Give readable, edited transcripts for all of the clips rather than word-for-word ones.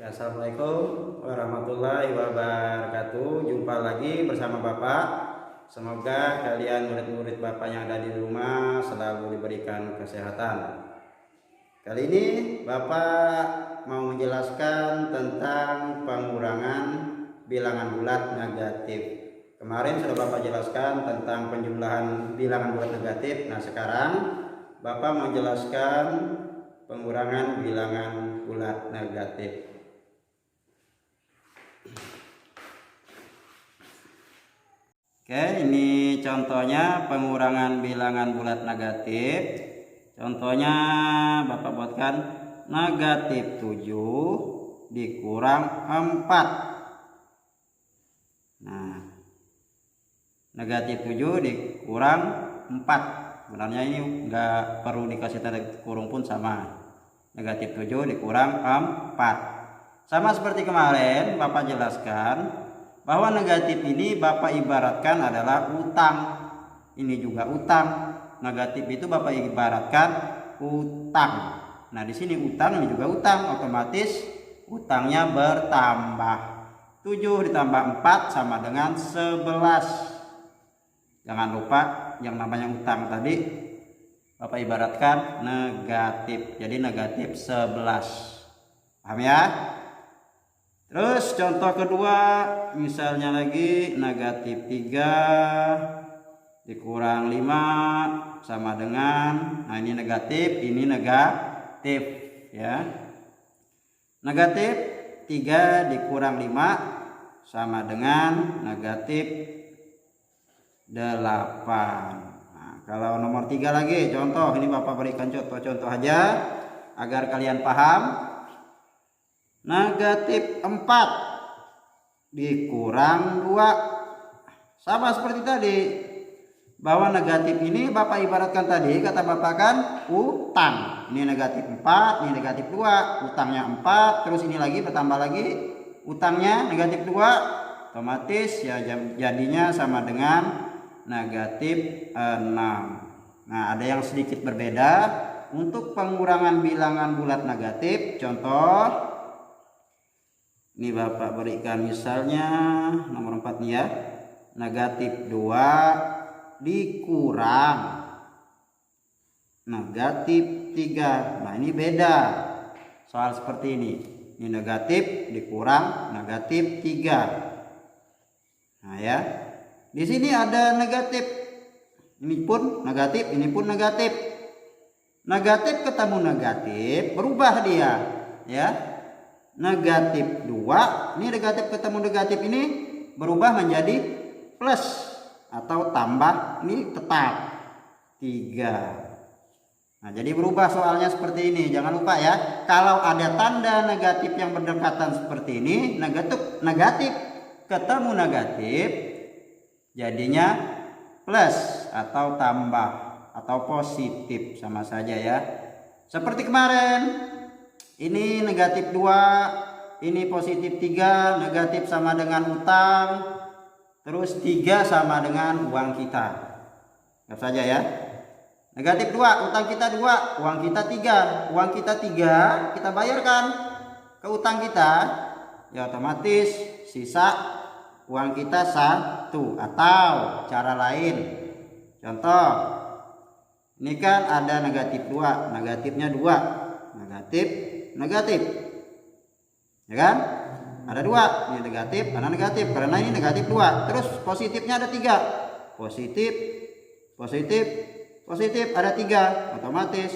Assalamualaikum warahmatullahi wabarakatuh. Jumpa lagi bersama Bapak. Semoga kalian murid-murid Bapak yang ada di rumah selalu diberikan kesehatan. Kali ini Bapak mau menjelaskan tentang pengurangan bilangan bulat negatif. Kemarin sudah Bapak jelaskan tentang penjumlahan bilangan bulat negatif. Nah, sekarang Bapak mau menjelaskan pengurangan bilangan bulat negatif. Oke, ini contohnya pengurangan bilangan bulat negatif. Contohnya Bapak buatkan negatif 7 dikurang 4. Nah, negatif 7 dikurang 4. Sebenarnya ini enggak perlu dikasih tanda kurung pun sama. Negatif 7 dikurang 4. Sama seperti kemarin Bapak jelaskan bahwa negatif ini Bapak ibaratkan adalah utang. Ini juga utang. Negatif itu Bapak ibaratkan utang. Nah, di sini utang, ini juga utang, otomatis utangnya bertambah. 7 ditambah 4 sama dengan 11. Jangan lupa yang namanya utang tadi Bapak ibaratkan negatif. Jadi negatif 11. Paham ya? Terus contoh kedua, misalnya lagi negatif 3 dikurang 5 sama dengan, nah ini negatif ya. Negatif 3 dikurang 5 sama dengan negatif 8. Nah, kalau nomor 3 lagi, contoh ini Bapak berikan contoh-contoh aja agar kalian paham. Negatif 4 dikurang 2 sama seperti tadi, bahwa negatif ini Bapak ibaratkan tadi, kata Bapak kan utang. Ini negatif 4, ini negatif 2, utangnya 4, terus ini lagi bertambah lagi utangnya negatif 2, otomatis ya jadinya sama dengan negatif 6. Nah, ada yang sedikit berbeda untuk pengurangan bilangan bulat negatif. Contoh ini Bapak berikan misalnya nomor 4 nih ya. Negatif 2 dikurang negatif 3. Nah, ini beda soal seperti ini. Ini negatif dikurang negatif 3. Nah ya. Di sini ada negatif. Ini pun negatif, ini pun negatif. Negatif ketemu negatif, berubah dia, ya. Negatif 2, ini negatif ketemu negatif ini berubah menjadi plus atau tambah, ini tetap 3. Nah, jadi berubah soalnya seperti ini. Jangan lupa ya, kalau ada tanda negatif yang berdekatan seperti ini, negatif ketemu negatif, jadinya plus atau tambah atau positif, sama saja ya. Seperti kemarin. Ini negatif 2, ini positif 3, negatif sama dengan utang, terus 3 sama dengan uang kita. Lihat saja ya. Negatif 2, utang kita 2, uang kita 3. Uang kita 3, kita bayarkan ke utang kita, ya otomatis sisa uang kita 1. Atau cara lain, contoh, ini kan ada negatif 2, negatifnya 2, negatif, ya kan? Ada 2, ini negatif, karena negatif, karena ini negatif 2. Terus positifnya ada 3, positif ada 3, otomatis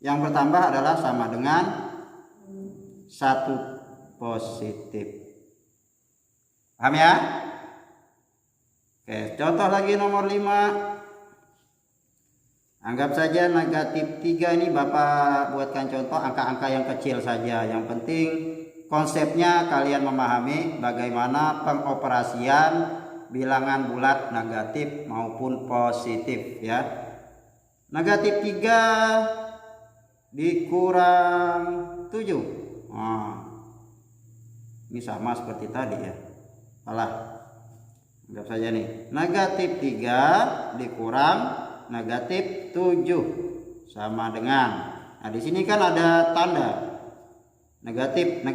yang bertambah adalah sama dengan 1 positif. Paham ya? Oke, contoh lagi nomor 5. Anggap saja negatif 3 ini Bapak buatkan contoh angka-angka yang kecil saja. Yang penting konsepnya kalian memahami bagaimana pengoperasian bilangan bulat negatif maupun positif ya. Negatif 3 dikurang 7. Nah, ini sama seperti tadi ya. Anggap saja nih, negatif 3 dikurang negatif 7 sama dengan, nah di sini kan ada tanda negatif.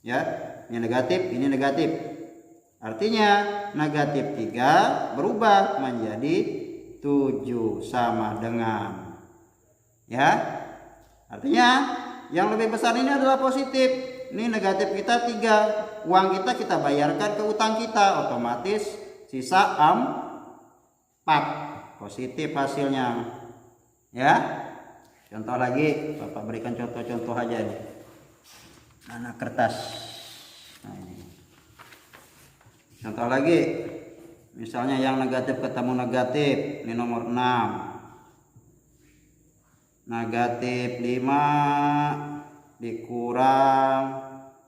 Ya, ini negatif. Artinya negatif 3 berubah menjadi 7 sama dengan. Ya. Artinya yang lebih besar ini adalah positif. Ini negatif kita 3. Uang kita bayarkan ke utang kita, otomatis sisa 4. Positif hasilnya. Ya. Contoh lagi, Bapak berikan contoh-contoh aja nih. Mana kertas. Nah, ini. Contoh lagi. Misalnya yang negatif ketemu negatif. Ini nomor 6. Negatif 5 dikurang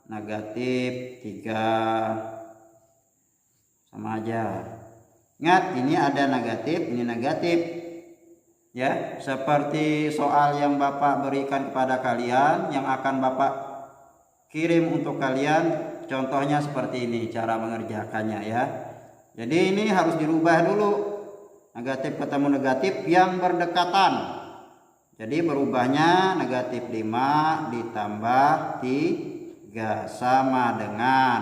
negatif 3. Sama aja. Ingat, ini ada negatif, ini negatif. Ya, seperti soal yang Bapak berikan kepada kalian, yang akan Bapak kirim untuk kalian, contohnya seperti ini cara mengerjakannya ya. Jadi ini harus dirubah dulu. Negatif ketemu negatif yang berdekatan. Jadi berubahnya negatif 5 ditambah 3 sama dengan,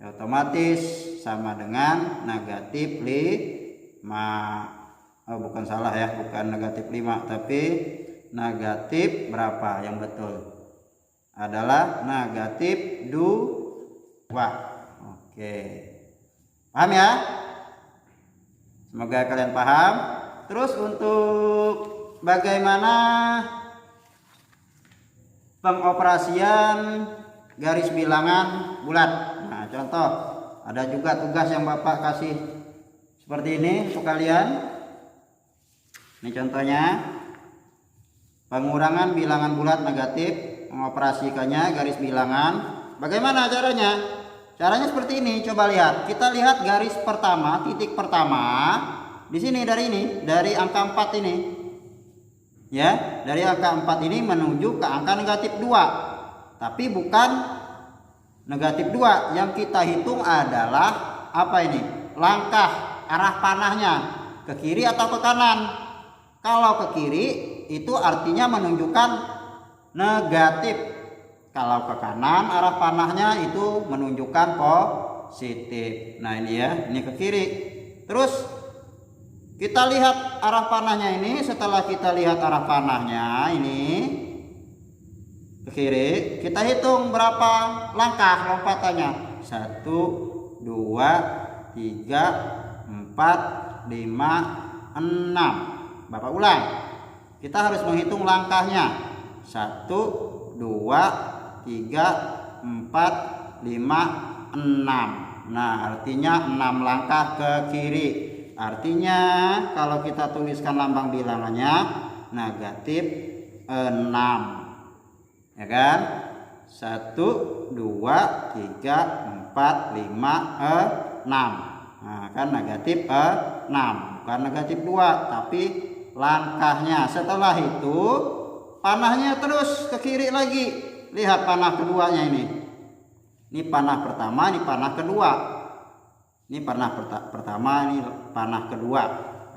ya, otomatis sama dengan negatif 5. Oh, bukan salah ya, bukan negatif 5, tapi negatif berapa yang betul? Adalah negatif 2. Oke. Paham ya? Semoga kalian paham. Terus untuk bagaimana pengoperasian garis bilangan bulat? Nah, contoh, ada juga tugas yang Bapak kasih seperti ini untuk kalian. Ini contohnya, pengurangan bilangan bulat negatif, mengoperasikannya garis bilangan. Bagaimana caranya? Caranya seperti ini. Coba lihat. Kita lihat garis pertama, titik pertama di sini, dari angka 4 ini. Ya, dari angka 4 ini menuju ke angka negatif 2. Tapi bukan negatif 2. Yang kita hitung adalah apa ini? Langkah arah panahnya, ke kiri atau ke kanan. Kalau ke kiri itu artinya menunjukkan negatif. Kalau ke kanan arah panahnya itu menunjukkan positif. Nah, ini ya, ini ke kiri. Terus kita lihat arah panahnya ini. Setelah kita lihat arah panahnya ini ke kiri, kita hitung berapa langkah lompatannya. 1, 2, 3, 4, 5, 6. Bapak ulang. Kita harus menghitung langkahnya. 1, 2, 3, 4, 5, 6. Nah, artinya 6 langkah ke kiri. Artinya kalau kita tuliskan lambang bilangannya negatif 6. Ya kan? 1, 2, 3, 4, 5, 6. Nah, kan negatif 6. Bukan negatif 2, tapi langkahnya. Setelah itu panahnya terus ke kiri lagi. Lihat panah keduanya ini. Ini panah pertama, ini panah kedua. Ini panah pertama, ini panah kedua.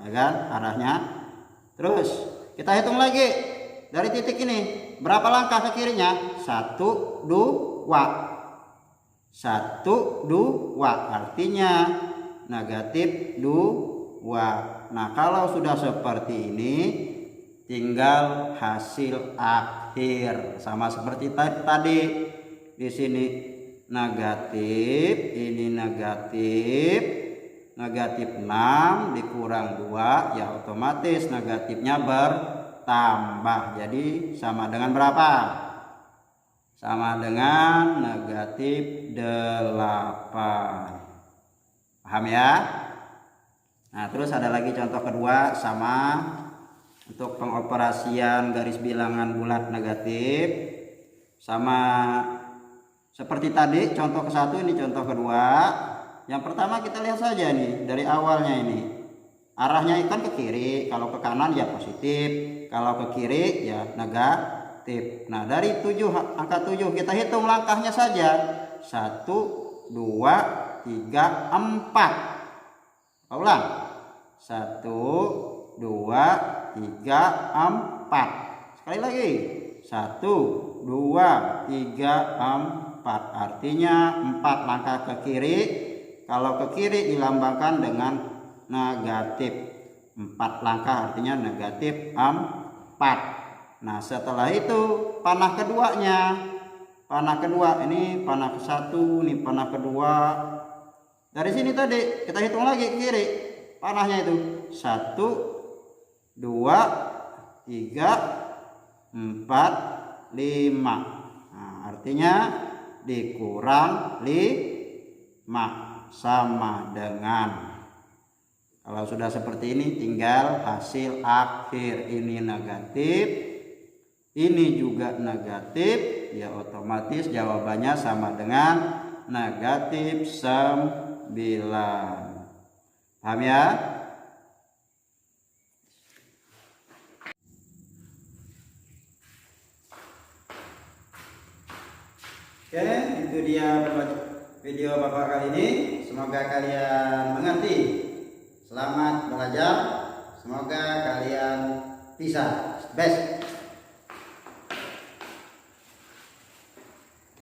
Ya kan? Arahnya. Terus kita hitung lagi dari titik ini. Berapa langkah ke kirinya? 1, 2. 1, 2. Artinya negatif 2. Nah, kalau sudah seperti ini, tinggal hasil akhir. Sama seperti tadi. Di sini negatif, ini negatif. Negatif 6 dikurang 2, ya otomatis negatifnya bertambah. Jadi sama dengan berapa? Sama dengan negatif 8. Paham ya? Nah, terus ada lagi contoh kedua, sama untuk pengoperasian garis bilangan bulat negatif. Sama seperti tadi contoh ke-1, ini contoh kedua. Yang pertama kita lihat saja nih dari awalnya ini. Arahnya ikan ke kiri, kalau ke kanan ya positif, kalau ke kiri ya negatif. Nah, dari angka 7 kita hitung langkahnya saja. 1, 2, 3, 4. Ulang. 1, 2, 3, 4. Sekali lagi. 1, 2, 3, 4. artinya 4 langkah ke kiri. Kalau ke kiri dilambangkan dengan negatif. 4 langkah artinya negatif 4. Nah setelah itu panah keduanya. Panah kedua ini panah ke-1, ini panah kedua. Dari sini tadi kita hitung lagi ke kiri. Panahnya itu 1, 2, 3, 4, 5. Nah, artinya dikurang 5 sama dengan. Kalau sudah seperti ini tinggal hasil akhir. Ini negatif, ini juga negatif, ya otomatis jawabannya sama dengan negatif 9. Paham ya? Oke, itu dia video Bapak kali ini. Semoga kalian mengerti. Selamat belajar. Semoga kalian bisa best.